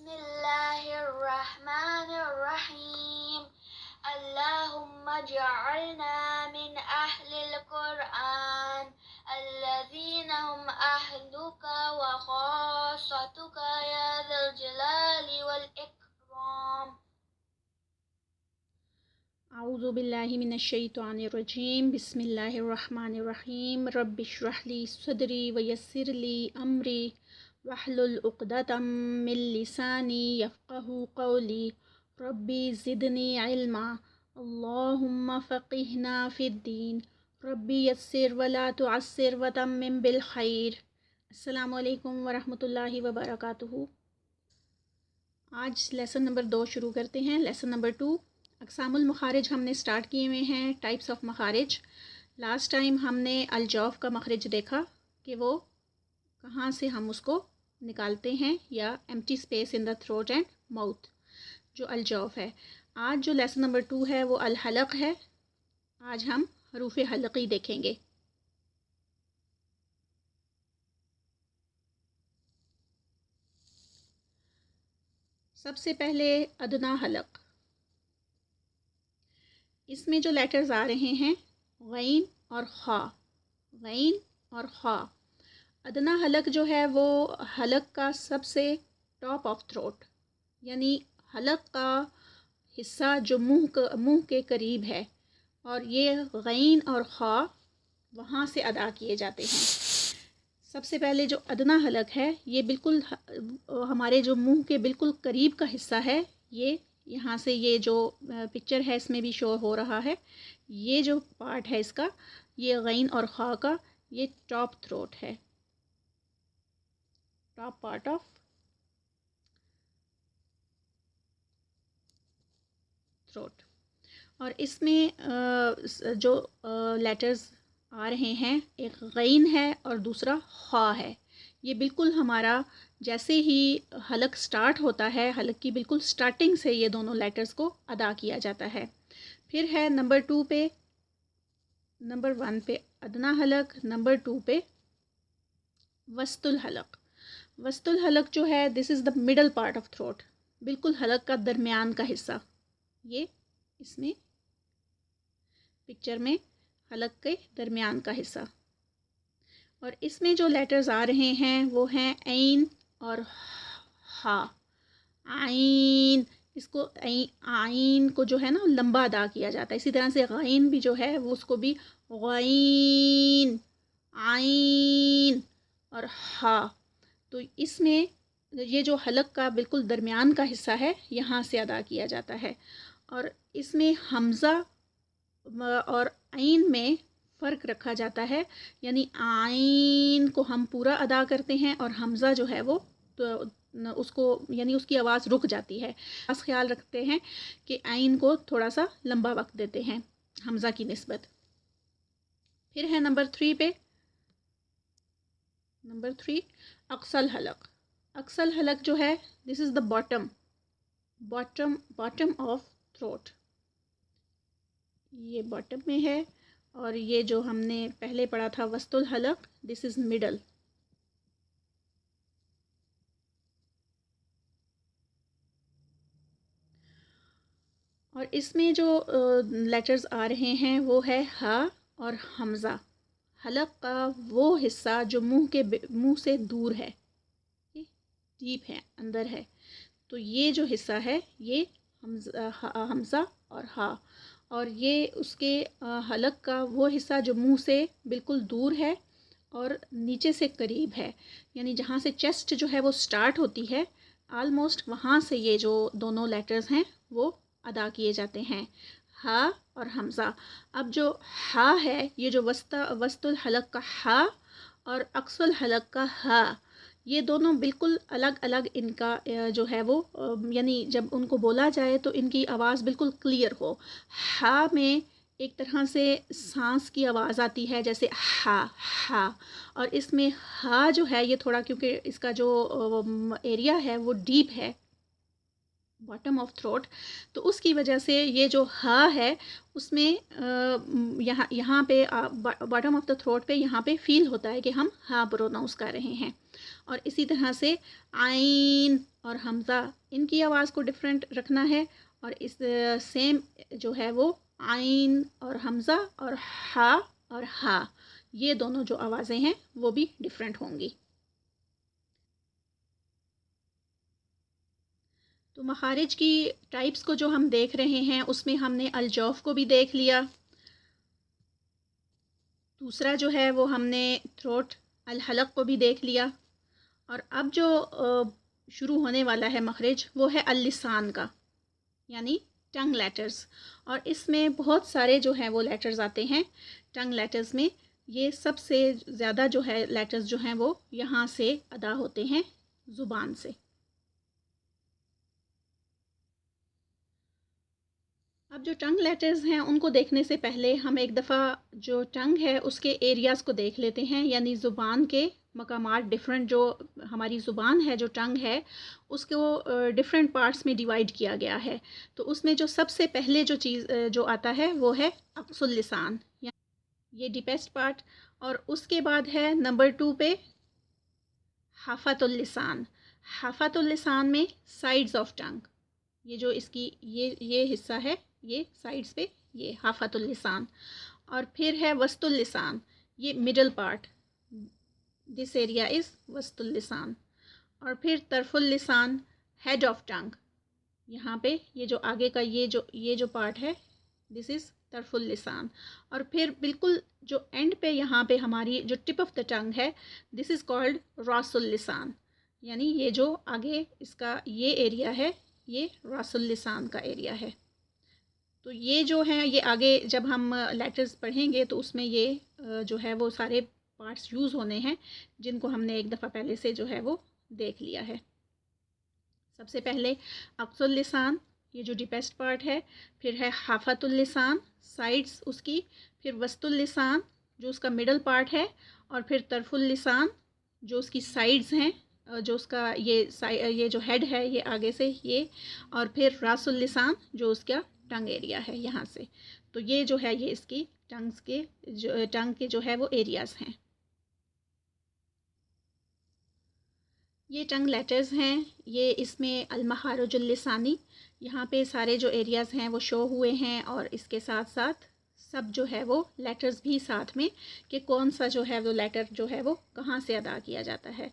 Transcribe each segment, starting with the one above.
Bismillahirrahmanirrahim. Allahumma ja'alna min ahlil Qur'an alladhina hum ahluka wa khassatuka ya dhal jalali wal ikram. اعوذ باللہ من الشیطان الرجیم بسم اللہ الرحمن الرحیم رب اشرح لی صدری ویسر لی امری واحلل عقدۃ من لسانی یفقہوا قولی ربی زدنی علما اللہم فقہنا فی الدین ربی یسر ولا تعسر وتمم بالخیر۔ السلام علیکم ورحمۃ اللہ وبرکاتہ۔ آج لیسن نمبر 2 شروع کرتے ہیں۔ لیسن نمبر 2، اقسام المخارج ہم نے سٹارٹ کیے ہوئے ہیں، ٹائپس آف مخارج۔ لاسٹ ٹائم ہم نے الجوف کا مخرج دیکھا کہ وہ کہاں سے ہم اس کو نکالتے ہیں، یا empty space in the throat and mouth, جو الجوف ہے۔ آج جو لیسن نمبر 2 ہے وہ الحلق ہے۔ آج ہم حروف حلقی دیکھیں گے۔ سب سے پہلے ادنا حلق، اس میں جو لیٹرز آ رہے ہیں غین اور خا، غین اور خا۔ ادنا حلق جو ہے وہ حلق کا سب سے ٹاپ آف تھروٹ، یعنی حلق کا حصہ جو منہ کے قریب ہے، اور یہ غین اور خا وہاں سے ادا کیے جاتے ہیں۔ سب سے پہلے جو ادنا حلق ہے یہ بالکل ہمارے جو منہ کے بالکل قریب کا حصہ ہے۔ یہ یہاں سے، یہ جو پکچر ہے اس میں بھی شو ہو رہا ہے، یہ جو پارٹ ہے اس کا، یہ غین اور خا کا، یہ ٹاپ تھروٹ ہے، ٹاپ پارٹ آف تھروٹ۔ اور اس میں جو لیٹرز آ رہے ہیں، ایک غین ہے اور دوسرا خا ہے۔ یہ بالکل ہمارا جیسے ہی حلق سٹارٹ ہوتا ہے، حلق کی بالکل سٹارٹنگ سے یہ دونوں لیٹرز کو ادا کیا جاتا ہے۔ پھر ہے نمبر 2 پہ، نمبر 1 پہ ادنا حلق، نمبر 2 پہ وسط الحلق۔ وسط الحلق جو ہے this is the middle part of throat, بالکل حلق کا درمیان کا حصہ۔ یہ اس میں پکچر میں حلق کے درمیان کا حصہ۔ اور اس میں جو لیٹرز آ رہے ہیں وہ ہیں عین اور ہا۔ عین، اس کو عین کو جو ہے نا لمبا ادا کیا جاتا ہے۔ اسی طرح سے غین بھی جو ہے وہ اس کو بھی غین، عین اور ہا۔ تو اس میں یہ جو حلق کا بالکل درمیان کا حصہ ہے یہاں سے ادا کیا جاتا ہے۔ اور اس میں حمزہ اور عین میں فرق رکھا جاتا ہے، یعنی عین کو ہم پورا ادا کرتے ہیں اور حمزہ جو ہے وہ اس کو، یعنی اس کی آواز رک جاتی ہے۔ خاص خیال رکھتے ہیں کہ عین کو تھوڑا سا لمبا وقت دیتے ہیں حمزہ کی نسبت۔ پھر ہے نمبر 3 پہ، نمبر 3 اقصی الحلق۔ اقصی الحلق جو ہے this is the bottom of throat, یہ باٹم میں ہے۔ اور یہ جو ہم نے پہلے پڑھا تھا وسط الحلق، دس از مڈل۔ اور اس میں جو لیٹرز آ رہے ہیں وہ ہے ہا اور حمزہ۔ حلق کا وہ حصہ جو منہ سے دور ہے، ڈیپ ہے، اندر ہے، تو یہ جو حصہ ہے یہ حمزہ اور ہا۔ اور یہ اس کے حلق کا وہ حصہ جو منہ سے بالکل دور ہے اور نیچے سے قریب ہے، یعنی جہاں سے چیسٹ جو ہے وہ سٹارٹ ہوتی ہے آلموسٹ وہاں سے یہ جو دونوں لیٹرز ہیں وہ ادا کیے جاتے ہیں، ہا اور حمزہ۔ اب جو ہا ہے، یہ جو وسط الحلق کا ہا اور اقصی الحلق کا ہا، یہ دونوں بالکل الگ الگ ان کا جو ہے وہ، یعنی جب ان کو بولا جائے تو ان کی آواز بالکل کلیئر ہو۔ ہا میں ایک طرح سے سانس کی آواز آتی ہے جیسے ہا، اور اس میں ہا جو ہے یہ تھوڑا، کیونکہ اس کا جو ایریا ہے وہ ڈیپ ہے، باٹم آف تھروٹ، تو اس کی وجہ سے یہ جو ہا ہے اس میں یہاں پہ باٹم آف دا تھروٹ پہ یہاں پہ فیل ہوتا ہے کہ ہم ہا پروناؤنس کر رہے ہیں۔ اور اسی طرح سے عین اور حمزہ ان کی آواز کو ڈفرینٹ رکھنا ہے، اور اس سیم جو ہے وہ عین اور حمزہ اور ہا اور ہا، یہ دونوں جو آوازیں ہیں وہ بھی ڈفرینٹ ہوں گی۔ تو مخارج کی ٹائپس کو جو ہم دیکھ رہے ہیں اس میں ہم نے الجوف کو بھی دیکھ لیا، دوسرا جو ہے وہ ہم نے تھروٹ الحلق کو بھی دیکھ لیا، اور اب جو شروع ہونے والا ہے مخرج وہ ہے اللسان کا، یعنی ٹنگ لیٹرز، اور اس میں بہت سارے جو ہیں وہ لیٹرز آتے ہیں ٹنگ لیٹرز میں۔ یہ سب سے زیادہ جو ہے لیٹرز جو ہیں وہ یہاں سے ادا ہوتے ہیں زبان سے۔ اب جو ٹنگ لیٹرز ہیں ان کو دیکھنے سے پہلے ہم ایک دفعہ جو ٹنگ ہے اس کے ایریاز کو دیکھ لیتے ہیں، یعنی زبان کے مقامات ڈفرینٹ، جو ہماری زبان ہے جو ٹنگ ہے اس کو ڈفرینٹ پارٹس میں ڈیوائڈ کیا گیا ہے۔ تو اس میں جو سب سے پہلے جو چیز جو آتا ہے وہ ہے اقص اللسان، یہ ڈیپیسٹ پارٹ، اور اس کے بعد ہے نمبر 2 پہ حافۃ اللسان۔ حافۃ اللسان میں سائڈز آف ٹنگ، یہ جو اس کی یہ حصہ ہے، یہ سائڈز پہ یہ حافۃ اللسان، اور پھر ہے وسط اللسان، یہ middle part, this area is وسط اللسان، اور پھر طرف اللسان، ہیڈ آف ٹنگ، یہاں پہ یہ جو آگے کا یہ جو پارٹ ہے دس از طرف اللسان، اور پھر بالکل جو اینڈ پہ یہاں پہ ہماری جو ٹپ آف دا ٹنگ ہے دس از کالڈ راس اللسان، یعنی یہ جو آگے اس کا یہ ایریا ہے یہ راس اللسان کا ایریا ہے۔ تو یہ جو ہیں یہ آگے جب ہم لیٹرز پڑھیں گے تو اس میں یہ جو ہے وہ سارے پارٹس یوز ہونے ہیں جن کو ہم نے ایک دفعہ پہلے سے جو ہے وہ دیکھ لیا ہے۔ سب سے پہلے اقص اللسان، یہ جو ڈیپیسٹ پارٹ ہے، پھر ہے حافۃ اللسان سائڈز اس کی، پھر وسط اللسان جو اس کا مڈل پارٹ ہے، اور پھر طرف اللسان جو اس کی سائڈز ہیں، جو اس کا یہ جو ہیڈ ہے یہ آگے سے یہ، اور پھر راس اللسان جو اس کا ٹنگ ایریا ہے یہاں سے۔ تو یہ جو ہے یہ اس کی ٹنگ کے جو ہے وہ ایریاز ہیں۔ یہ ٹنگ لیٹرز ہیں، یہ اس میں المخارج اللسانی، یہاں پہ سارے جو ایریاز ہیں وہ شو ہوئے ہیں، اور اس کے ساتھ ساتھ سب جو ہے وہ لیٹرز بھی ساتھ میں کہ کون سا جو ہے وہ لیٹر جو ہے وہ کہاں سے ادا کیا جاتا ہے۔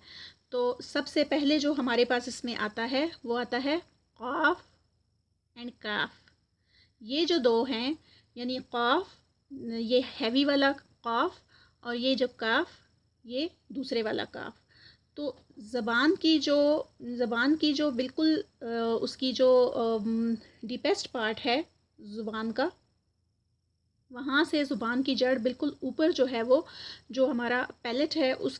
تو سب سے پہلے جو ہمارے پاس اس میں آتا ہے وہ آتا ہے قاف اینڈ کاف، یہ جو دو ہیں، یعنی قاف یہ ہیوی والا قاف، اور یہ جو کاف یہ دوسرے والا کاف۔ تو زبان کی جو بالکل اس کی جو ڈیپیسٹ پارٹ ہے زبان کا، وہاں سے زبان کی جڑ بالکل اوپر جو ہے وہ جو ہمارا پیلٹ ہے اس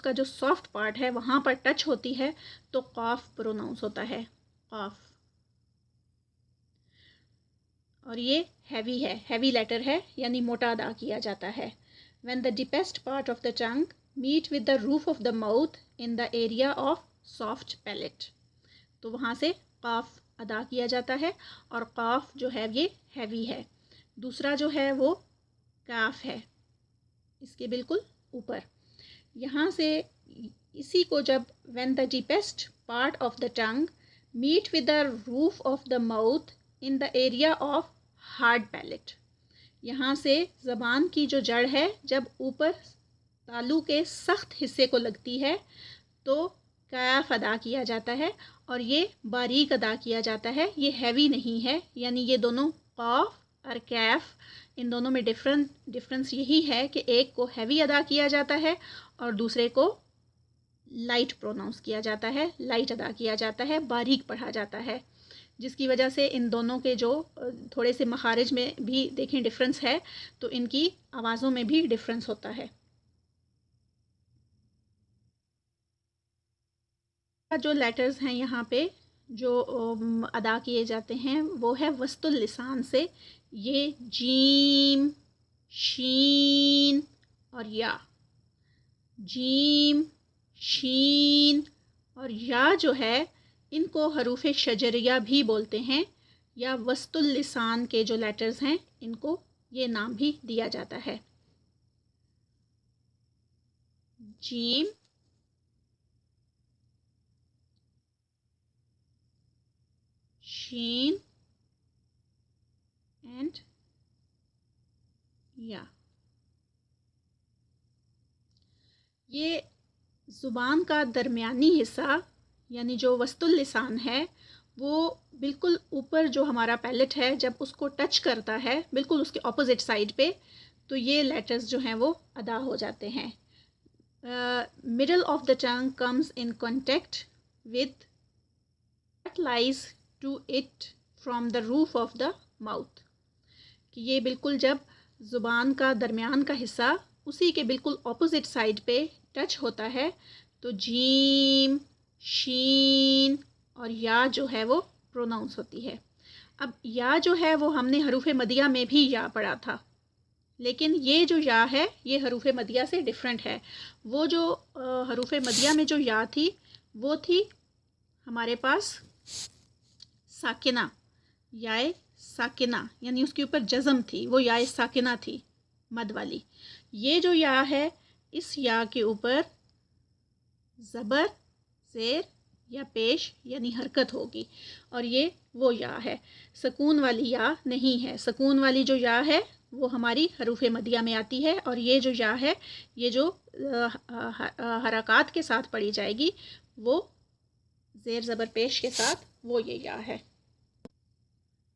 کا جو سافٹ پارٹ ہے وہاں پر ٹچ ہوتی ہے تو قاف پروناؤنس ہوتا ہے، قاف، اور یہ ہیوی ہے، ہیوی لیٹر ہے، یعنی موٹا ادا کیا جاتا ہے۔ when the deepest part of the tongue meet with the roof of the mouth in the area of soft palate، تو وہاں سے قاف ادا کیا جاتا ہے، اور قاف جو ہے یہ ہیوی ہے۔ دوسرا جو ہے وہ کاف ہے، اس کے بالکل اوپر، یہاں سے اسی کو جب when the deepest part of the tongue meet with the roof of the mouth in the area of hard palate، یہاں سے زبان کی جو جڑ ہے جب اوپر تالو کے سخت حصے کو لگتی ہے تو کاف ادا کیا جاتا ہے، اور یہ باریک ادا کیا جاتا ہے، یہ ہیوی نہیں ہے، یعنی یہ دونوں قاف اور کیف ان دونوں میں ڈفرنس یہی ہے کہ ایک کو ہیوی ادا کیا جاتا ہے اور دوسرے کو لائٹ پروناؤنس کیا جاتا ہے، لائٹ ادا کیا جاتا ہے، باریک پڑھا جاتا ہے، جس کی وجہ سے ان دونوں کے جو تھوڑے سے مخارج میں بھی دیکھیں ڈفرنس ہے تو ان کی آوازوں میں بھی ڈفرنس ہوتا ہے۔ جو لیٹرز ہیں یہاں پہ جو ادا کیے جاتے ہیں وہ ہے وسط اللسان سے، یہ جیم، شین اور یا، جیم، شین اور یا جو ہے ان کو حروف شجریہ بھی بولتے ہیں، یا وسط اللسان کے جو لیٹرز ہیں ان کو یہ نام بھی دیا جاتا ہے۔ جیم، شین اینڈ یا. یہ زبان کا درمیانی حصہ یعنی جو وسط اللسان ہے وہ بالکل اوپر جو ہمارا پیلٹ ہے جب اس کو ٹچ کرتا ہے بالکل اس کے اپوزٹ سائڈ پہ تو یہ لیٹرز جو ہیں وہ ادا ہو جاتے ہیں. Middle of the tongue comes in contact with what lies to it from the roof of the mouth. کہ یہ بالکل جب زبان کا درمیان کا حصہ اسی کے بالکل اپوزٹ سائڈ پہ ٹچ ہوتا ہے تو جیم شین اور یا جو ہے وہ پروناؤنس ہوتی ہے. اب یا جو ہے وہ ہم نے حروف مدیہ میں بھی یا پڑھا تھا لیکن یہ جو یا ہے یہ حروف مدیہ سے ڈفرینٹ ہے. وہ جو حروف مدیہ میں جو یا تھی وہ تھی ہمارے پاس ساکنہ یائے ساکنہ یعنی اس کے اوپر جزم تھی وہ یائے ساکنہ تھی مد والی. یہ جو یا ہے اس یا کے اوپر زبر زیر یا پیش یعنی حرکت ہوگی اور یہ وہ یا ہے. سکون والی یا نہیں ہے. سکون والی جو یا ہے وہ ہماری حروف مدیہ میں آتی ہے اور یہ جو یا ہے یہ جو حرکات کے ساتھ پڑھی جائے گی وہ زیر زبر پیش کے ساتھ وہ یہ یا ہے.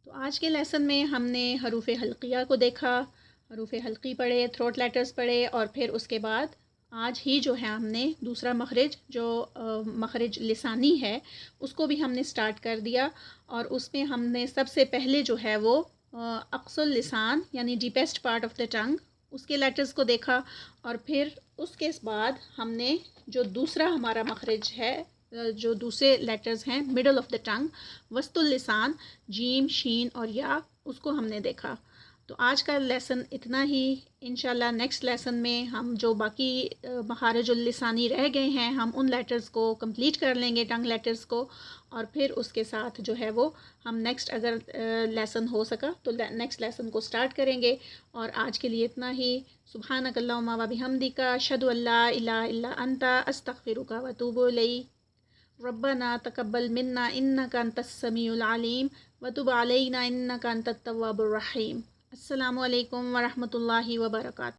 تو آج کے لیسن میں ہم نے حروف حلقیہ کو دیکھا. حروف حلقی پڑھے تھروٹ لیٹرز پڑھے اور پھر اس کے بعد آج ہی جو ہے ہم نے دوسرا مخرج جو مخرج لسانی ہے اس کو بھی ہم نے سٹارٹ کر دیا اور اس میں ہم نے سب سے پہلے جو ہے وہ اقصی اللسان یعنی ڈیپیسٹ پارٹ آف دا ٹنگ اس کے لیٹرز کو دیکھا اور پھر اس کے بعد ہم نے جو دوسرا ہمارا مخرج ہے جو دوسرے لیٹرز ہیں مڈل آف دا ٹنگ وسط اللسان جیم شین اور یا اس کو ہم نے دیکھا. تو آج کا لیسن اتنا ہی. انشاءاللہ نیکسٹ لیسن میں ہم جو باقی مخارج اللسانی رہ گئے ہیں ہم ان لیٹرز کو کمپلیٹ کر لیں گے ٹنگ لیٹرز کو اور پھر اس کے ساتھ جو ہے وہ ہم نیکسٹ اگر لیسن ہو سکا تو نیکسٹ لیسن کو سٹارٹ کریں گے. اور آج کے لیے اتنا ہی. سبحانک اللہم و بحمدک اشہد ان لا الہ الا انت استغفرک و اتوب الیک. ربنا تقبل منا انک انت السمیع العلیم وتب علینا انک انت التواب الرحیم. السلام علیکم ورحمۃ اللہ وبرکاتہ.